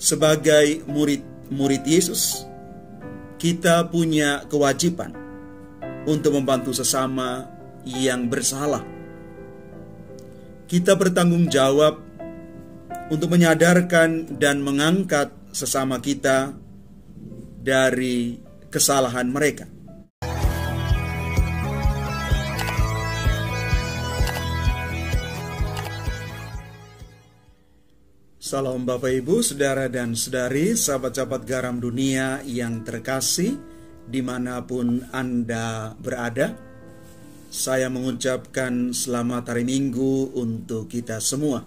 Sebagai murid Yesus, kita punya kewajiban untuk membantu sesama yang bersalah. Kita bertanggung jawab untuk menyadarkan dan mengangkat sesama kita dari kesalahan mereka. Salam Bapak Ibu, Saudara dan Saudari, sahabat-sahabat garam dunia yang terkasih dimanapun Anda berada. Saya mengucapkan selamat hari Minggu untuk kita semua.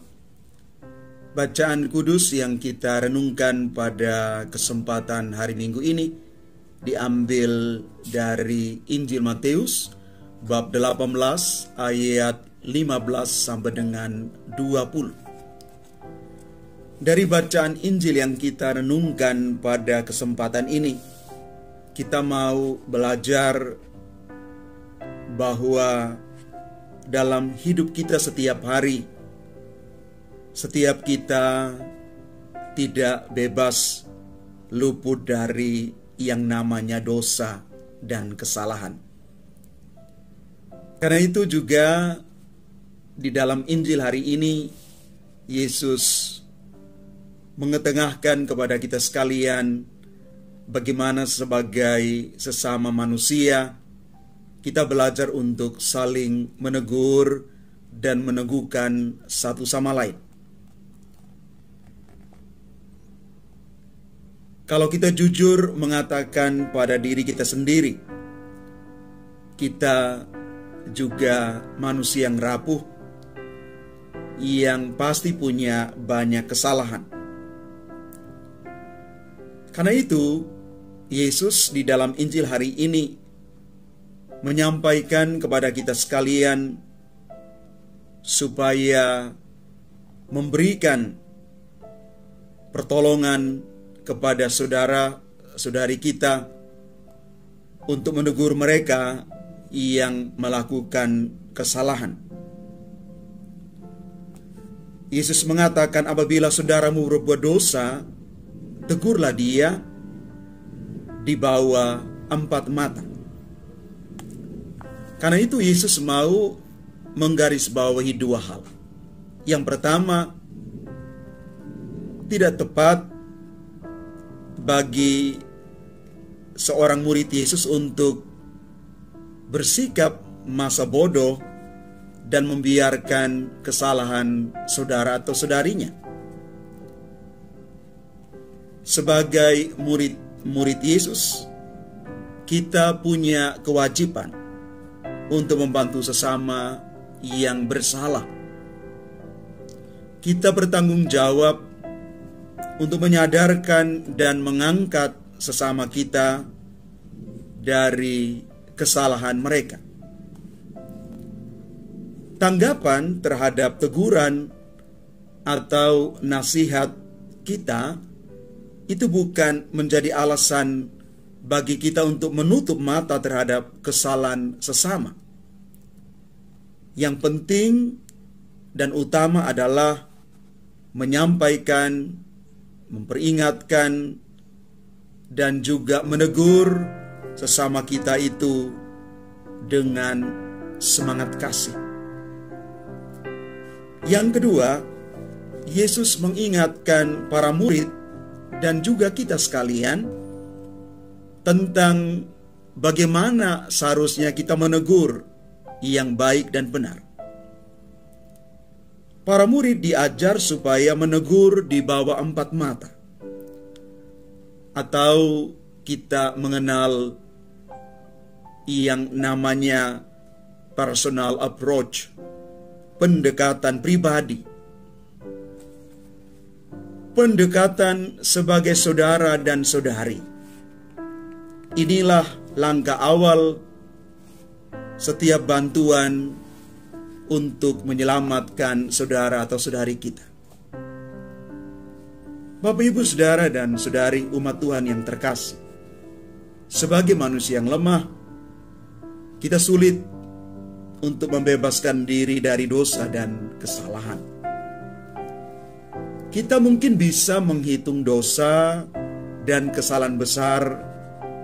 Bacaan kudus yang kita renungkan pada kesempatan hari Minggu ini diambil dari Injil Matius bab 18 ayat 15 sampai dengan 20. Dari bacaan Injil yang kita renungkan pada kesempatan ini, kita mau belajar bahwa dalam hidup kita setiap hari, setiap kita tidak bebas luput dari yang namanya dosa dan kesalahan. Karena itu juga di dalam Injil hari ini, Yesus mengetengahkan kepada kita sekalian bagaimana sebagai sesama manusia kita belajar untuk saling menegur dan meneguhkan satu sama lain. Kalau kita jujur mengatakan pada diri kita sendiri, kita juga manusia yang rapuh, yang pasti punya banyak kesalahan. Karena itu, Yesus di dalam Injil hari ini menyampaikan kepada kita sekalian supaya memberikan pertolongan kepada saudara-saudari kita untuk menegur mereka yang melakukan kesalahan. Yesus mengatakan, apabila saudaramu berbuat dosa, tegurlah dia di bawah 4 mata. Karena itu Yesus mau menggarisbawahi 2 hal. Yang pertama, tidak tepat bagi seorang murid Yesus untuk bersikap masa bodoh dan membiarkan kesalahan saudara atau saudarinya. Sebagai murid Yesus, kita punya kewajiban untuk membantu sesama yang bersalah. Kita bertanggung jawab untuk menyadarkan dan mengangkat sesama kita dari kesalahan mereka. Tanggapan terhadap teguran atau nasihat kita itu bukan menjadi alasan bagi kita untuk menutup mata terhadap kesalahan sesama. Yang penting dan utama adalah menyampaikan, memperingatkan, dan juga menegur sesama kita itu dengan semangat kasih. Yang kedua, Yesus mengingatkan para murid dan juga kita sekalian tentang bagaimana seharusnya kita menegur yang baik dan benar. Para murid diajar supaya menegur di bawah 4 mata. Atau kita mengenal yang namanya personal approach, pendekatan pribadi. Pendekatan sebagai saudara dan saudari. Inilah langkah awal setiap bantuan untuk menyelamatkan saudara atau saudari kita. Bapak, Ibu, saudara dan saudari umat Tuhan yang terkasih, sebagai manusia yang lemah, kita sulit untuk membebaskan diri dari dosa dan kesalahan. Kita mungkin bisa menghitung dosa dan kesalahan besar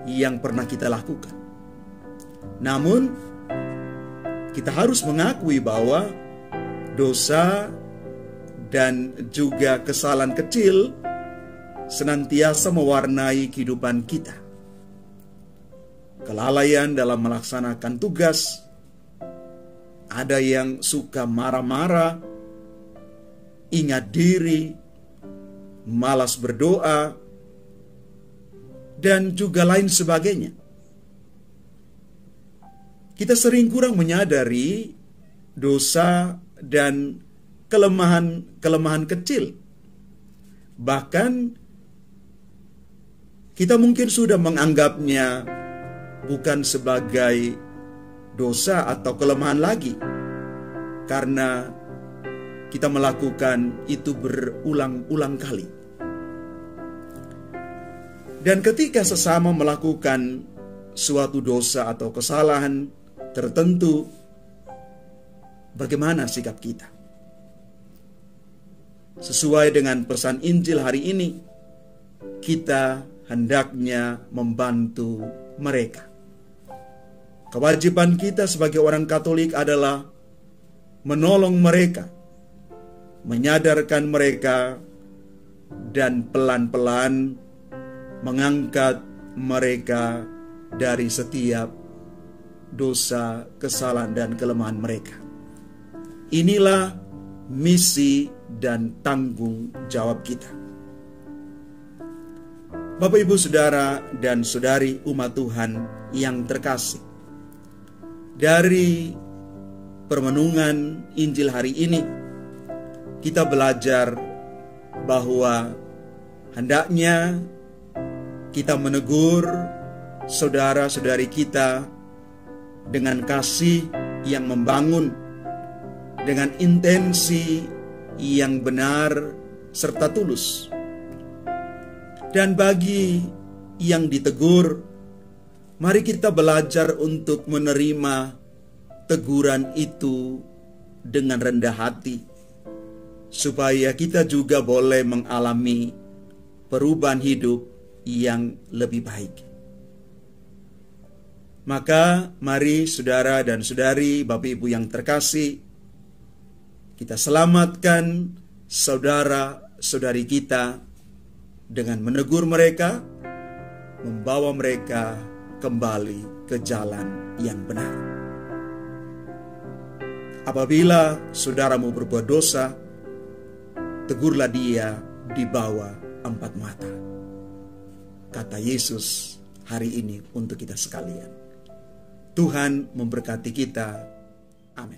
yang pernah kita lakukan. Namun, kita harus mengakui bahwa dosa dan juga kesalahan kecil senantiasa mewarnai kehidupan kita. Kelalaian dalam melaksanakan tugas, ada yang suka marah-marah, ingat diri, malas berdoa, dan juga lain sebagainya. Kita sering kurang menyadari dosa dan kelemahan kecil. Bahkan kita mungkin sudah menganggapnya bukan sebagai dosa atau kelemahan lagi, karena kita melakukan itu berulang-ulang kali. Dan ketika sesama melakukan suatu dosa atau kesalahan tertentu, bagaimana sikap kita? Sesuai dengan pesan Injil hari ini, kita hendaknya membantu mereka. Kewajiban kita sebagai orang Katolik adalah menolong mereka, menyadarkan mereka, dan pelan-pelan mengangkat mereka dari setiap dosa, kesalahan, dan kelemahan mereka. Inilah misi dan tanggung jawab kita. Bapak, Ibu, Saudara, dan Saudari umat Tuhan yang terkasih, dari permenungan Injil hari ini, kita belajar bahwa hendaknya kita menegur saudara-saudari kita dengan kasih yang membangun, dengan intensi yang benar serta tulus. Dan bagi yang ditegur, mari kita belajar untuk menerima teguran itu dengan rendah hati, supaya kita juga boleh mengalami perubahan hidup yang lebih baik. Maka mari saudara dan saudari, Bapak Ibu yang terkasih, kita selamatkan saudara-saudari kita dengan menegur mereka, membawa mereka kembali ke jalan yang benar. Apabila saudaramu berbuat dosa, tegurlah dia di bawah 4 mata. Kata Yesus hari ini untuk kita sekalian. Tuhan memberkati kita. Amin.